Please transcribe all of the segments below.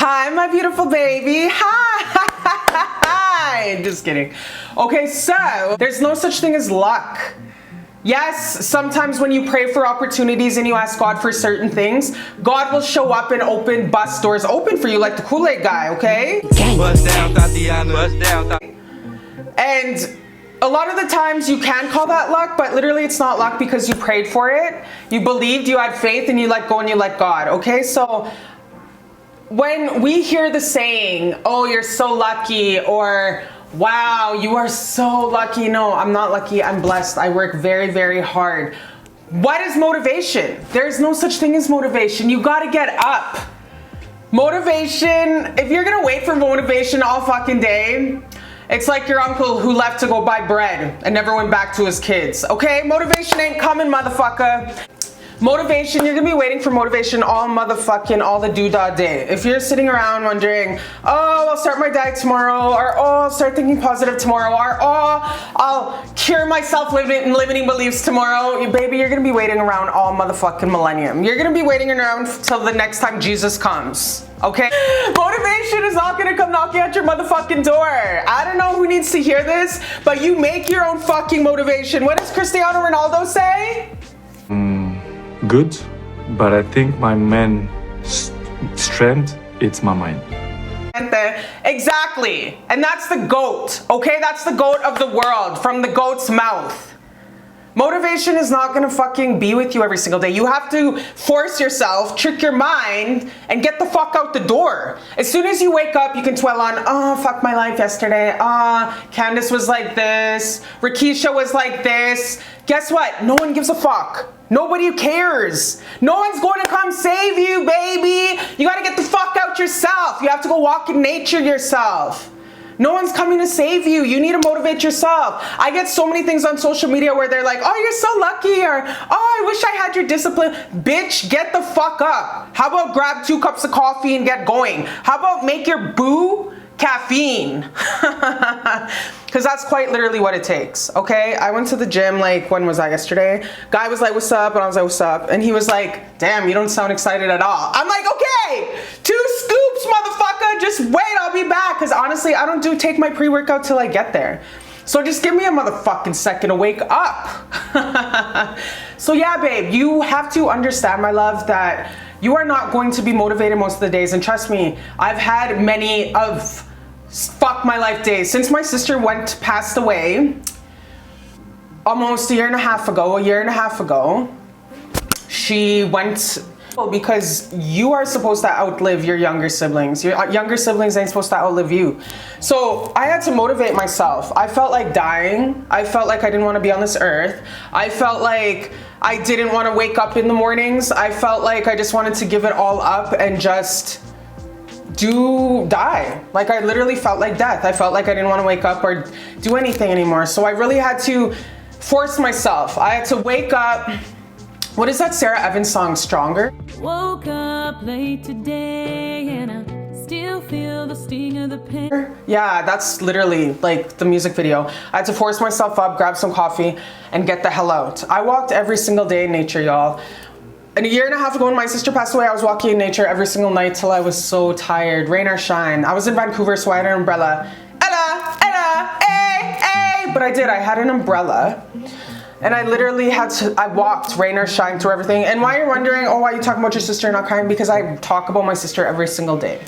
Hi, my beautiful baby. Hi. Just kidding. Okay, so there's no such thing as luck. Yes, sometimes when you pray for opportunities and you ask God for certain things, God will show up and bust doors open for you like the Kool-Aid guy, okay? Bust down, Tatiana. Bust down. And a lot of the times you can call that luck, but literally it's not luck because you prayed for it, you believed, you had faith, and you let go and you let God, okay? So when we hear the saying, oh, you're so lucky, or wow, you are so lucky. No, I'm not lucky. I'm blessed. I work very, very hard. What is motivation? There's no such thing as motivation. You got to get up. Motivation, if you're going to wait for motivation all fucking day, it's like your uncle who left to go buy bread and never went back to his kids. Okay? Motivation ain't coming, motherfucker. Motivation, you're gonna be waiting for motivation all the doodah day. If you're sitting around wondering, oh, I'll start my diet tomorrow, or oh, I'll start thinking positive tomorrow, or oh, I'll cure my self-limiting beliefs tomorrow, baby, you're gonna be waiting around all motherfucking millennium. You're gonna be waiting around till the next time Jesus comes, okay? Motivation is not gonna come knocking at your motherfucking door. I don't know who needs to hear this, but you make your own fucking motivation. What does Cristiano Ronaldo say? Good, but I think my main strength, it's my mind. Exactly, and that's the GOAT, okay? That's the GOAT of the world, from the GOAT's mouth. Motivation is not gonna fucking be with you every single day. You have to force yourself, trick your mind, and get the fuck out the door. As soon as you wake up, you can dwell on, oh, fuck my life yesterday. Candace was like this. Rakisha was like this. Guess what? No one gives a fuck. Nobody cares. No one's going to come save you, baby. You gotta get the fuck out yourself. You have to go walk in nature yourself. No one's coming to save you. You need to motivate yourself. I get so many things on social media where they're like, oh, you're so lucky, or oh, I wish I had your discipline. Bitch, get the fuck up. How about grab 2 cups of coffee and get going? How about make your boo caffeine? Because that's quite literally what it takes, okay? I went to the gym, like, when was that, yesterday? Guy was like, what's up? And I was like, what's up? And he was like, damn, you don't sound excited at all. I'm like, okay, 2 scoops, motherfucker. Just wait, I'll be back. Because honestly, I don't take my pre-workout till I get there. So just give me a motherfucking second to wake up. So yeah, babe, you have to understand, my love, that you are not going to be motivated most of the days. And trust me, I've had many of fuck my life days. Since my sister passed away almost a year and a half ago, she went, because you are supposed to outlive your younger siblings. Your younger siblings ain't supposed to outlive you. So I had to motivate myself. I felt like dying. I felt like I didn't want to be on this earth. I felt like I didn't want to wake up in the mornings. I felt like I just wanted to give it all up and just die. Like, I literally felt like death. I felt like I didn't want to wake up or do anything anymore. So I really had to force myself. I had to wake up. What is that Sarah Evans song, Stronger? Woke up late today and I still feel the sting of the pain. Yeah, that's literally like the music video. I had to force myself up, grab some coffee, and get the hell out. I walked every single day in nature, y'all. And a year and a half ago when my sister passed away, I was walking in nature every single night till I was so tired, rain or shine. I was in Vancouver, so I had an umbrella. Ella, hey. But I had an umbrella. And I literally I walked, rain or shine, through everything. And why you're wondering, oh, why are you talking about your sister and not crying? Because I talk about my sister every single day.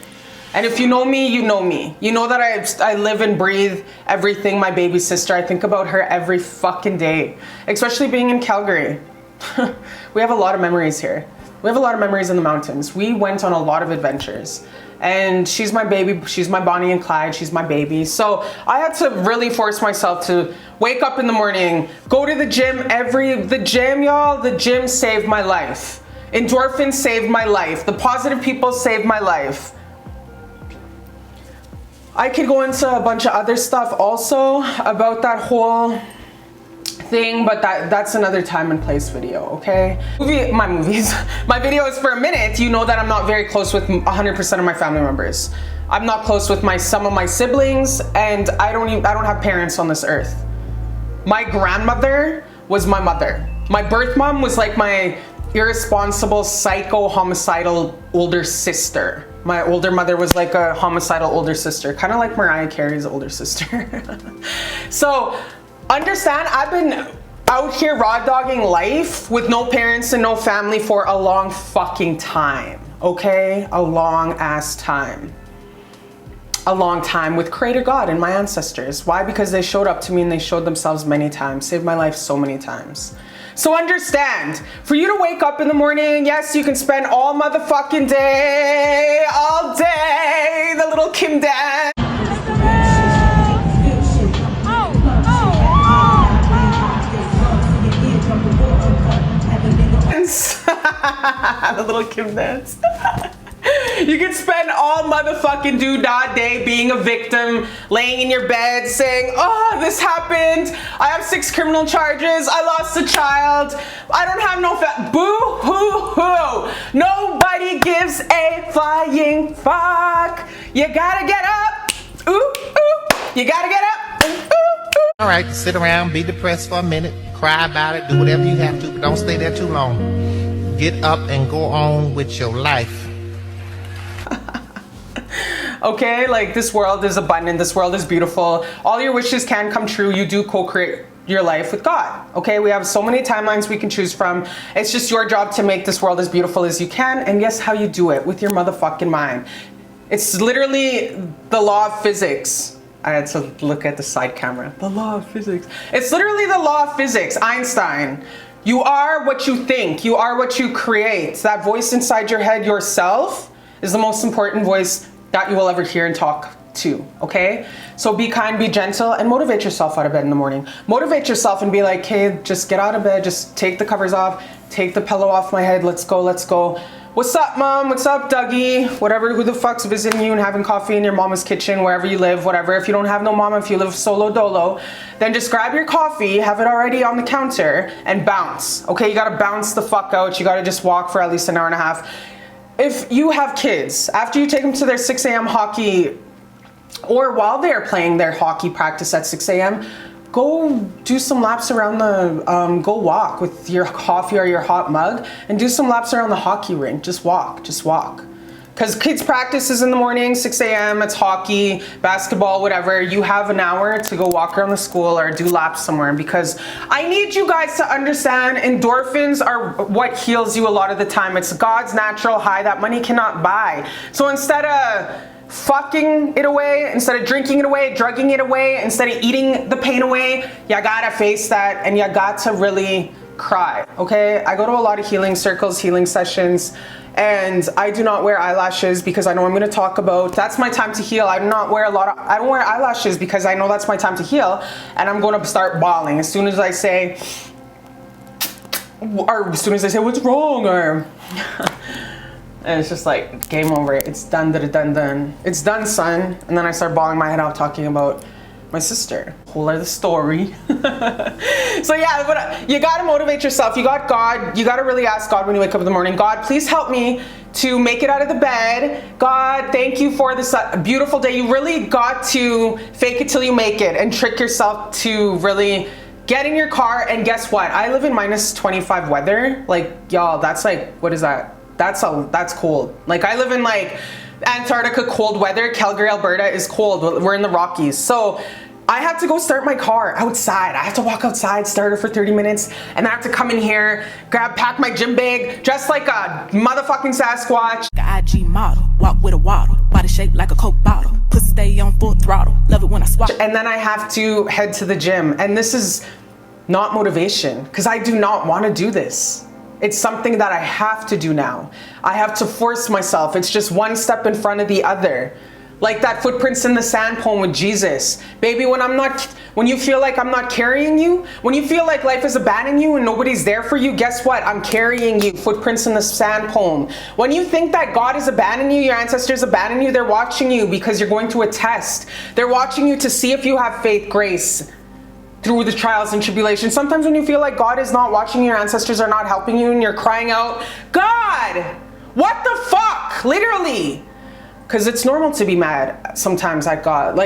And if you know me, you know me. You know that I live and breathe everything my baby sister. I think about her every fucking day, especially being in Calgary. We have a lot of memories here. We have a lot of memories in the mountains. We went on a lot of adventures. And she's my baby, she's my Bonnie and Clyde, she's my baby. So I had to really force myself to wake up in the morning, go to the gym y'all, the gym saved my life. Endorphins saved my life. The positive people saved my life. I could go into a bunch of other stuff also about that whole thing, but that's another time and place video, okay? My video is for a minute. You know that I'm not very close with 100% of my family members. I'm not close with some of my siblings, and I don't have parents on this earth. My grandmother was my mother. My birth mom was like my irresponsible, psycho, homicidal older sister. My older mother was like a homicidal older sister, kind of like Mariah Carey's older sister. So understand, I've been out here raw dogging life with no parents and no family for a long fucking time, okay? A long ass time. A long time with Creator God and my ancestors. Why? Because they showed up to me and they showed themselves many times, saved my life so many times. So understand, for you to wake up in the morning, yes, you can spend all motherfucking day, all day, the little Kim dance. The little Kim dance. You can spend all motherfucking doodah day being a victim, laying in your bed saying, oh, this happened. I have 6 criminal charges. I lost a child. I don't have no boo hoo hoo. Nobody gives a flying fuck. You gotta get up. Ooh, ooh. You gotta get up. Ooh, ooh. All right, sit around, be depressed for a minute, cry about it, do whatever you have to, but don't stay there too long. Get up and go on with your life. Okay, like this world is abundant, this world is beautiful. All your wishes can come true. You do co-create your life with God. Okay, we have so many timelines we can choose from. It's just your job to make this world as beautiful as you can. And guess how you do it? With your motherfucking mind. It's literally the law of physics. I had to look at the side camera. The law of physics. It's literally the law of physics. Einstein. You are what you think. You are what you create. That voice inside your head, yourself, is the most important voice that you will ever hear and talk to, okay? So be kind, be gentle, and motivate yourself out of bed in the morning. Motivate yourself and be like, hey, just get out of bed, just take the covers off, take the pillow off my head, let's go, let's go. What's up, Mom? What's up, Dougie? Whatever, who the fuck's visiting you and having coffee in your mama's kitchen, wherever you live, whatever. If you don't have no mama, if you live solo dolo, then just grab your coffee, have it already on the counter, and bounce, okay? You gotta bounce the fuck out. You gotta just walk for at least an hour and a half. If you have kids, after you take them to their 6 a.m. hockey, or while they're playing their hockey practice at 6 a.m., go do some laps around the, go walk with your coffee or your hot mug and do some laps around the hockey rink. Just walk, just walk. Because kids practice is in the morning, 6 a.m., it's hockey, basketball, whatever. You have an hour to go walk around the school or do laps somewhere, because I need you guys to understand endorphins are what heals you a lot of the time. It's God's natural high that money cannot buy. So instead of fucking it away, instead of drinking it away, drugging it away, instead of eating the pain away, you gotta face that and you got to really cry, okay? I go to a lot of healing circles, healing sessions, and I do not wear eyelashes because I know I'm going to talk about that's my time to heal. I don't wear eyelashes because I know that's my time to heal, and I'm going to start bawling as soon as I say, what's wrong, or and it's just like game over. It's done, done. It's done, son. And then I start bawling my head out talking about my sister. Whole other story. So yeah, but you gotta motivate yourself. You got God. You gotta really ask God when you wake up in the morning, God, please help me to make it out of the bed. God, thank you for this beautiful day. You really got to fake it till you make it and trick yourself to really get in your car. And guess what? I live in minus 25 weather. Like, y'all, that's like, what is that? That's cold. Like, I live in like Antarctica cold weather. Calgary, Alberta is cold. We're in the Rockies. So I have to go start my car outside. I have to walk outside, start it for 30 minutes, and I have to come in here, pack my gym bag, dress like a motherfucking Sasquatch. IG model, walk with a waddle, body shaped like a Coke bottle, pussy stay on full throttle, love it when I swap. And then I have to head to the gym. And this is not motivation, because I do not want to do this. It's something that I have to do now. I have to force myself. It's just one step in front of the other. Like that footprints in the sand poem with Jesus. Baby, when you feel like I'm not carrying you, when you feel like life is abandoning you and nobody's there for you, guess what? I'm carrying you. Footprints in the sand poem. When you think that God is abandoning you, your ancestors abandon you, they're watching you because you're going through a test. They're watching you to see if you have faith, grace, through the trials and tribulations. Sometimes when you feel like God is not watching, your ancestors are not helping you, and you're crying out, God, what the fuck? Literally. Because it's normal to be mad sometimes at God.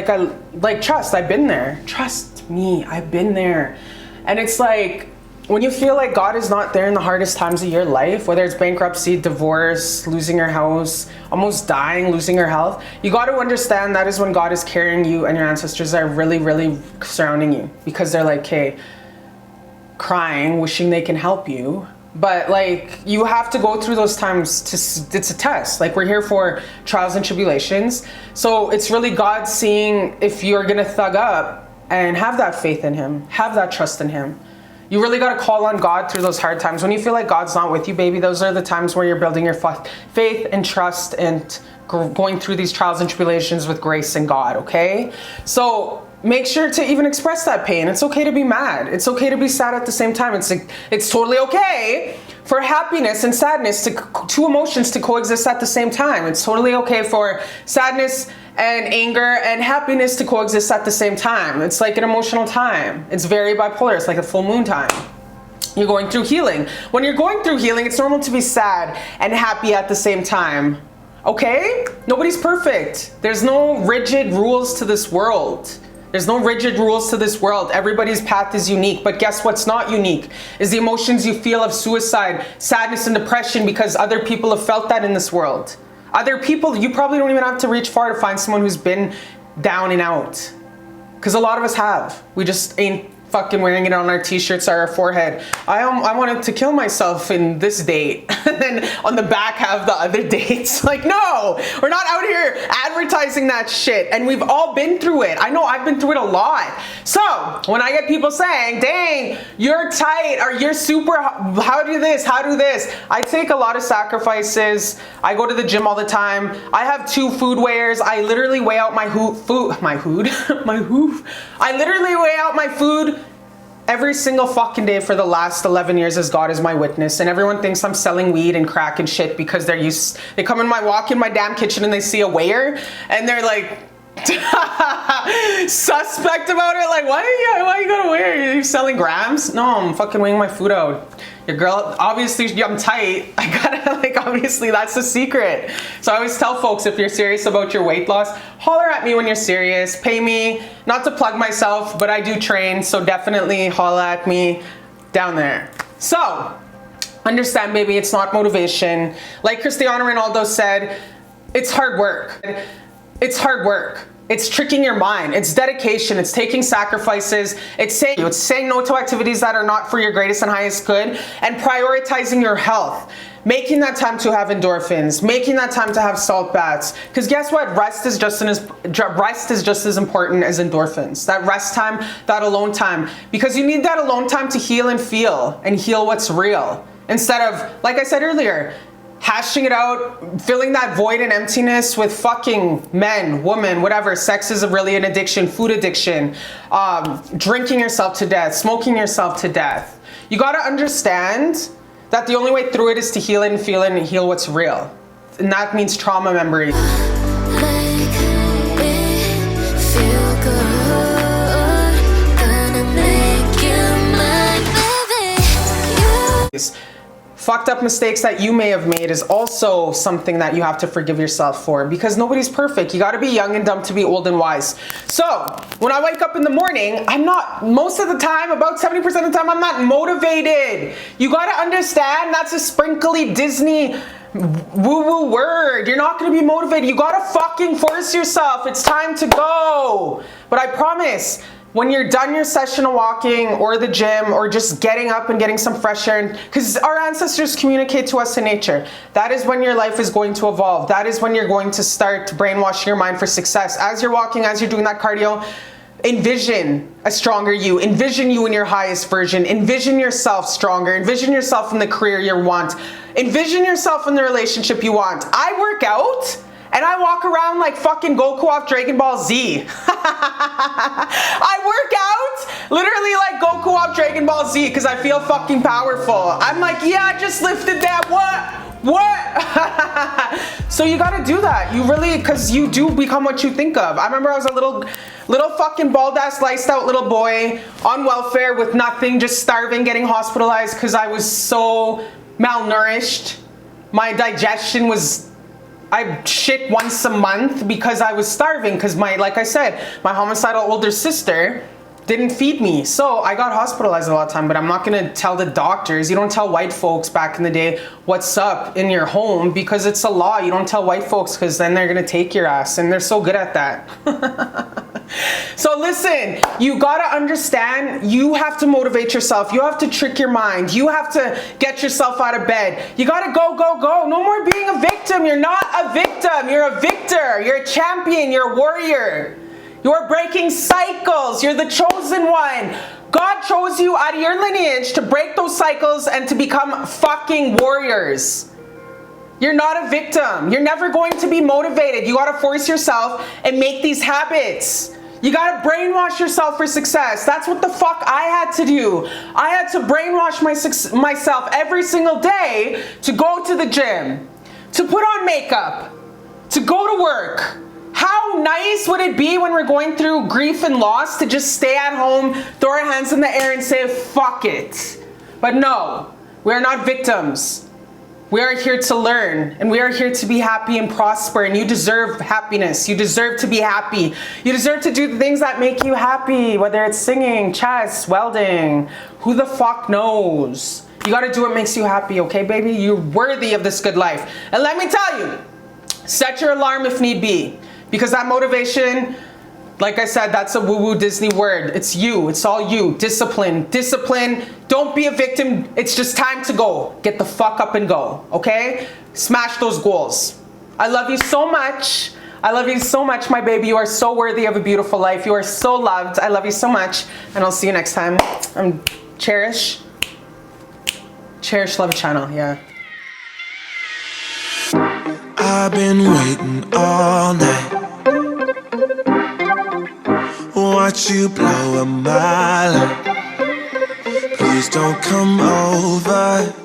Trust, I've been there. Trust me, I've been there. And it's like, when you feel like God is not there in the hardest times of your life, whether it's bankruptcy, divorce, losing your house, almost dying, losing your health, you got to understand that is when God is carrying you, and your ancestors are really, really surrounding you, because they're like, hey, crying, wishing they can help you. But like, you have to go through those times it's a test. Like, we're here for trials and tribulations. So it's really God seeing if you're gonna thug up and have that faith in him, have that trust in him. You really got to call on God through those hard times. When you feel like God's not with you, baby, those are the times where you're building your faith and trust and going through these trials and tribulations with grace and God, okay? So make sure to even express that pain. It's okay to be mad. It's okay to be sad at the same time. It's totally okay for happiness and sadness, two emotions to coexist at the same time. It's totally okay for sadness and anger and happiness to coexist at the same time. It's like an emotional time. It's very bipolar. It's like a full moon time. You're going through healing. When you're going through healing, it's normal to be sad and happy at the same time. Okay? Nobody's perfect. There's no rigid rules to this world. There's no rigid rules to this world. Everybody's path is unique. But guess what's not unique? Is the emotions you feel of suicide, sadness, and depression, because other people have felt that in this world. Other people, you probably don't even have to reach far to find someone who's been down and out. Because a lot of us have. We just ain't fucking wearing it on our t-shirts or our forehead. I wanted to kill myself in this date. And then on the back have the other dates. Like, no, we're not out here advertising that shit. And we've all been through it. I know I've been through it a lot. So when I get people saying, dang, you're tight, or you're super, how do this, how do this? I take a lot of sacrifices. I go to the gym all the time. I have 2 food weighers. I literally weigh out my I literally weigh out my food every single fucking day for the last 11 years, as God is my witness. And everyone thinks I'm selling weed and crack and shit because they come in walk in my damn kitchen and they see a weigher and they're like suspect about it. Like, why you got a weigher? Are you selling grams? No, I'm fucking weighing my food out. Your girl, obviously I'm tight. I gotta, like, obviously that's the secret. So I always tell folks, if you're serious about your weight loss, holler at me when you're serious. Pay me, not to plug myself, but I do train. So definitely holler at me down there. So understand, baby, it's not motivation. Like Cristiano Ronaldo said, it's hard work. It's hard work. It's tricking your mind. It's dedication. It's taking sacrifices. It's saying no to activities that are not for your greatest and highest good, and prioritizing your health. Making that time to have endorphins, making that time to have salt baths. Because guess what? Rest is just as important as endorphins. That rest time, that alone time. Because you need that alone time to heal and feel, and heal what's real. Instead of, like I said earlier, hashing it out, filling that void and emptiness with fucking men, women, whatever. Sex is really an addiction, food addiction, drinking yourself to death, smoking yourself to death. You gotta understand that the only way through it is to heal it and feel it and heal what's real. And that means trauma memory. Fucked up mistakes that you may have made is also something that you have to forgive yourself for, because nobody's perfect. You got to be young and dumb to be old and wise. So when I wake up in the morning, I'm not, most of the time, about 70% of the time, I'm not motivated. You got to understand that's a sprinkly Disney woo-woo word. You're not going to be motivated. You got to fucking force yourself. It's time to go. But I promise, when you're done your session of walking or the gym or just getting up and getting some fresh air, because our ancestors communicate to us in nature, that is when your life is going to evolve. That is when you're going to start brainwashing your mind for success. As you're walking, as you're doing that cardio, envision a stronger you. Envision you in your highest version. Envision yourself stronger. Envision yourself in the career you want. Envision yourself in the relationship you want. I work out and I walk around like fucking Goku off Dragon Ball Z. I work out literally like Goku off Dragon Ball Z because I feel fucking powerful. I'm like, yeah, I just lifted that. What? So you gotta do that. You really, because you do become what you think of. I remember I was a little fucking bald ass sliced out little boy on welfare with nothing, just starving, getting hospitalized because I was so malnourished. My digestion was, I shit once a month because I was starving, because like I said, my homicidal older sister didn't feed me. So I got hospitalized a lot of time, but I'm not gonna tell the doctors. You don't tell white folks back in the day what's up in your home because it's a law. You don't tell white folks because then they're gonna take your ass, and they're so good at that. So listen, you gotta understand, you have to motivate yourself. You have to trick your mind. You have to get yourself out of bed. You gotta go, go, go. No more being a victim. You're not a victim. You're a victor. You're a champion. You're a warrior. You're breaking cycles. You're the chosen one. God chose you out of your lineage to break those cycles and to become fucking warriors. You're not a victim. You're never going to be motivated. You gotta force yourself and make these habits. You gotta brainwash yourself for success. That's what the fuck I had to do. I had to brainwash myself every single day to go to the gym, to put on makeup, to go to work. How nice would it be when we're going through grief and loss to just stay at home, throw our hands in the air and say, fuck it. But no, we are not victims. We are here to learn, and we are here to be happy and prosper, and you deserve happiness. You deserve to be happy. You deserve to do the things that make you happy, whether it's singing, chess, welding, who the fuck knows? You gotta do what makes you happy, okay, baby? You're worthy of this good life. And let me tell you, set your alarm if need be, because that motivation, like I said, that's a woo-woo Disney word. It's you. It's all you. Discipline. Discipline. Don't be a victim. It's just time to go. Get the fuck up and go. Okay? Smash those goals. I love you so much. I love you so much, my baby. You are so worthy of a beautiful life. You are so loved. I love you so much. And I'll see you next time. I'm Cherish. Cherish Love Channel. Yeah. I've been waiting all night. Watch you blow up my life. Please don't come over.